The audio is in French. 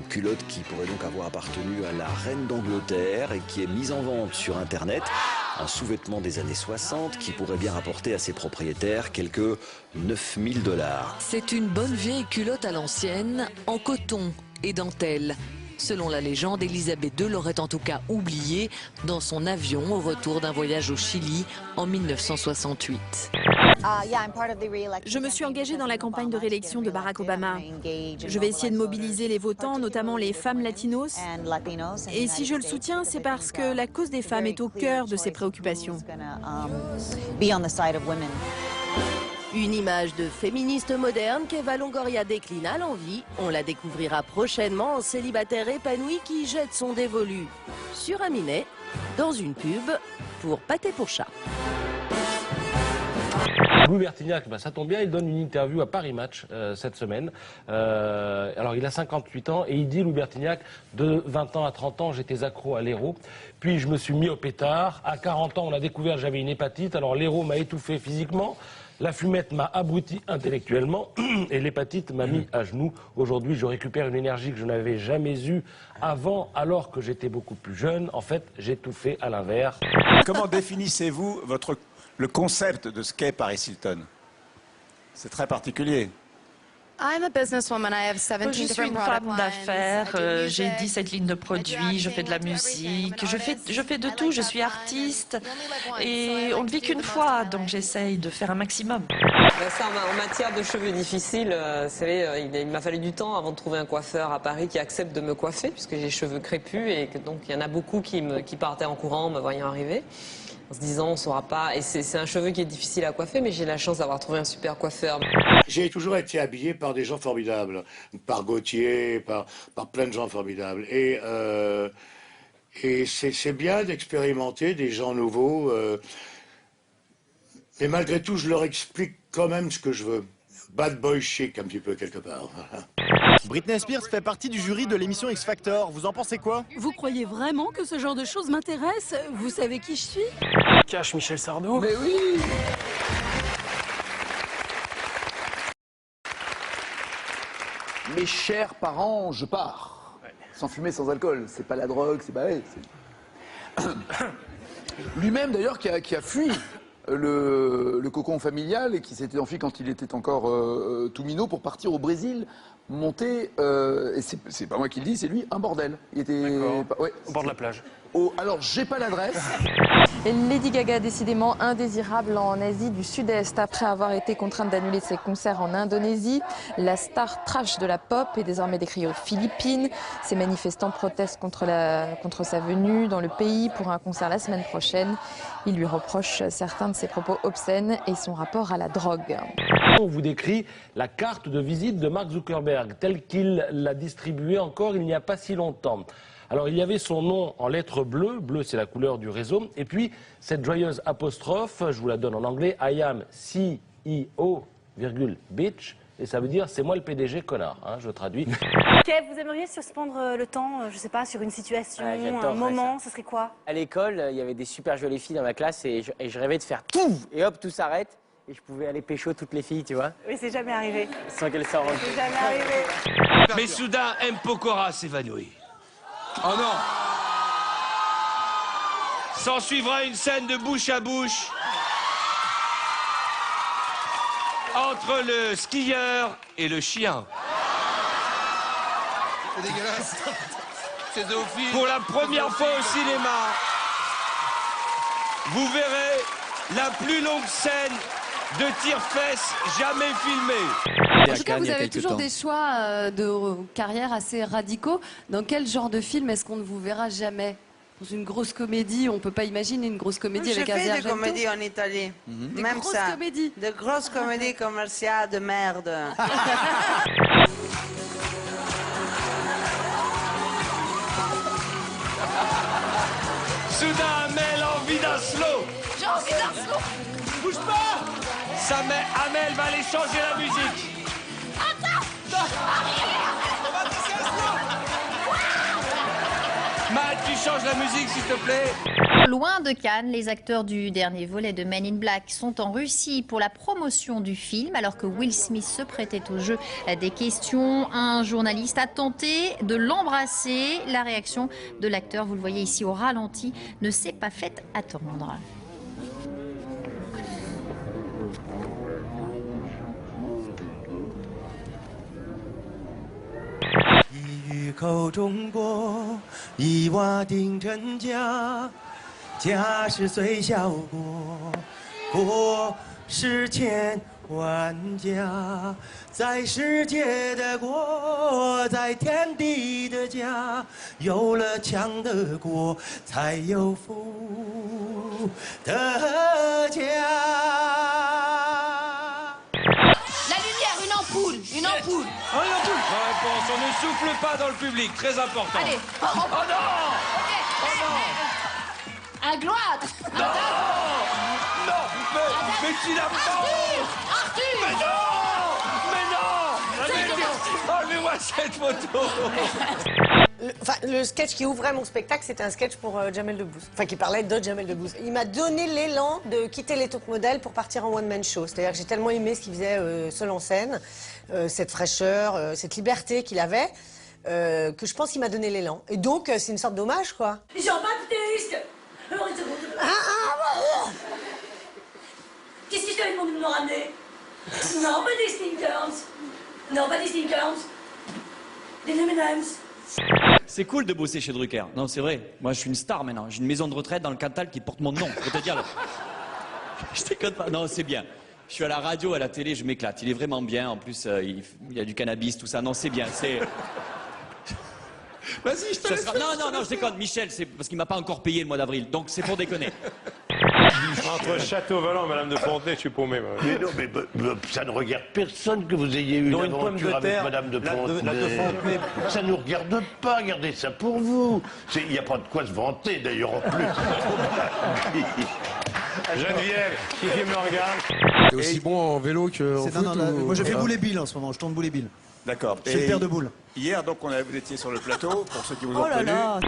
culotte qui pourrait donc avoir appartenu à la reine d'Angleterre et qui est mise en vente sur Internet. Un sous-vêtement des années 60 qui pourrait bien rapporter à ses propriétaires quelques 9 000 $. C'est une bonne vieille culotte à l'ancienne, en coton et dentelle. Selon la légende, Élisabeth II l'aurait en tout cas oubliée dans son avion au retour d'un voyage au Chili en 1968. Je me suis engagée dans la campagne de réélection de Barack Obama. Je vais essayer de mobiliser les votants, notamment les femmes latinos. Et si je le soutiens, c'est parce que la cause des femmes est au cœur de ses préoccupations. Une image de féministe moderne qu'Eva Longoria décline à l'envi. On la découvrira prochainement en célibataire épanoui qui jette son dévolu sur un minet dans une pub pour pâté pour chat. Louis Bertignac, ça tombe bien, il donne une interview à Paris Match cette semaine. Alors il a 58 ans et il dit, Louis Bertignac, de 20 ans à 30 ans, j'étais accro à l'héro. Puis je me suis mis au pétard. À 40 ans, on a découvert que j'avais une hépatite. Alors l'héro m'a étouffé physiquement. La fumette m'a abruti intellectuellement et l'hépatite m'a mis à genoux. Aujourd'hui, je récupère une énergie que je n'avais jamais eue avant, alors que j'étais beaucoup plus jeune. En fait, j'ai tout fait à l'inverse. Comment définissez-vous le concept de ce qu'est Paris Hilton? C'est très particulier. Je suis une femme d'affaires, j'ai 17 lignes de produits, je fais de la musique, je fais de tout, je suis artiste et on ne vit qu'une fois, donc j'essaye de faire un maximum. Ça, en matière de cheveux difficiles, vous savez, il m'a fallu du temps avant de trouver un coiffeur à Paris qui accepte de me coiffer, puisque j'ai les cheveux crépus et que, donc il y en a beaucoup qui partaient en courant en me voyant arriver, en se disant on ne saura pas. Et c'est un cheveu qui est difficile à coiffer, mais j'ai la chance d'avoir trouvé un super coiffeur. J'ai toujours été habillé par des gens formidables, par Gaultier, par plein de gens formidables. Et c'est bien d'expérimenter des gens nouveaux. Mais malgré tout, je leur explique quand même ce que je veux. Bad boy chic, un petit peu, quelque part. Britney Spears fait partie du jury de l'émission X Factor. Vous en pensez quoi? Vous croyez vraiment que ce genre de choses m'intéresse? Vous savez qui je suis? Cache Michel Sardou. Mais oui! Mes chers parents, je pars. Ouais. Sans fumer, sans alcool. C'est pas la drogue, c'est pas... Ouais, lui-même, d'ailleurs, qui a fui le cocon familial et qui s'était enfui quand il était encore tout minot pour partir au Brésil, monter, et c'est pas moi qui le dis, c'est lui, un bordel. Il était ouais, au bord de la plage. Alors, j'ai pas l'adresse. Et Lady Gaga, décidément indésirable en Asie du Sud-Est. Après avoir été contrainte d'annuler ses concerts en Indonésie, la star trash de la pop est désormais décriée aux Philippines. Ces manifestants protestent contre sa venue dans le pays pour un concert la semaine prochaine. Ils lui reprochent certains de ses propos obscènes et son rapport à la drogue. On vous décrit la carte de visite de Mark Zuckerberg, telle qu'il l'a distribuée encore il n'y a pas si longtemps. Alors, il y avait son nom en lettres bleues. Bleu, c'est la couleur du réseau. Et puis, cette joyeuse apostrophe, je vous la donne en anglais. I am CEO, bitch. Et ça veut dire, c'est moi le PDG, connard. Hein, je traduis. Kev, vous aimeriez suspendre le temps, je sais pas, sur une situation, un moment, ce serait quoi? À l'école, il y avait des super jolies filles dans ma classe et je rêvais de faire tout. Et hop, tout s'arrête. Et je pouvais aller pécho toutes les filles, tu vois. Oui, c'est jamais arrivé. Sans qu'elles s'en rendent compte. C'est jamais arrivé. Mais soudain, M. Pokora s'évanouit. Oh non! S'en suivra une scène de bouche à bouche entre le skieur et le chien. C'est dégueulasse. C'est zoophile. Pour la première fois au cinéma, vous verrez la plus longue scène de tire-fesses jamais filmée. En tout cas, vous avez toujours des choix de carrière assez radicaux. Dans quel genre de film est-ce qu'on ne vous verra jamais? Dans une grosse comédie, on ne peut pas imaginer une grosse comédie avec Asia Argento. Je fais des comédies en Italie. Des Même grosses ça. comédies. De grosses comédies commerciales de merde. Soudain, Amel a envie d'un slow. J'ai envie d'un slow. Bouge pas. Amel va aller changer la musique. Attends. Matt, tu changes la musique, s'il te plaît. Loin de Cannes, les acteurs du dernier volet de Men in Black sont en Russie pour la promotion du film, alors que Will Smith se prêtait au jeu des questions. Un journaliste a tenté de l'embrasser. La réaction de l'acteur, vous le voyez ici au ralenti, ne s'est pas faite attendre. Une ampoule. Oh, une ampoule. La réponse, on ne souffle pas dans le public, très important. Allez. Oh non. Oh non. Un gloire. Non. Non. Mais tu l'as pas. Arthur. Mais non. Enlevez-moi cette photo. Le sketch qui ouvrait mon spectacle, c'était un sketch pour Jamel Debbouze. Enfin, qui parlait de Jamel Debbouze. Il m'a donné l'élan de quitter les top modèles pour partir en one-man show. C'est-à-dire que j'ai tellement aimé ce qu'il faisait seul en scène, cette fraîcheur, cette liberté qu'il avait, que je pense qu'il m'a donné l'élan. Et donc, c'est une sorte d'hommage, quoi. Jean-Baptiste! Qu'est-ce que tu as demandé de me ramener? Non, pas des sneakers. Non, pas des sneakers. Des M&M's. C'est cool de bosser chez Drucker. Non, c'est vrai. Moi, je suis une star maintenant. J'ai une maison de retraite dans le Cantal qui porte mon nom. Faut te dire. Je déconne pas. Non, c'est bien. Je suis à la radio, à la télé, je m'éclate. Il est vraiment bien. En plus, il y a du cannabis, tout ça. Non, c'est bien. C'est. Vas-y, je te laisse. Non, je déconne. Michel, c'est parce qu'il m'a pas encore payé le mois d'avril. Donc, c'est pour déconner. Entre Château-Vallon et Madame de Fontenay, je suis paumé. Mais non, mais ça ne regarde personne que vous ayez eu une aventure avec Madame de Fontenay. Ça ne nous regarde pas, gardez ça pour vous. Il n'y a pas de quoi se vanter, d'ailleurs, en plus. Geneviève, qui filme le regard. C'est aussi bon en vélo que en foot. Moi, je fais boulet bill en ce moment. Je tourne boulet bill. D'accord. Je suis le père de boules. Hier, donc, vous étiez sur le plateau, pour ceux qui vous ont Oh là connu. là.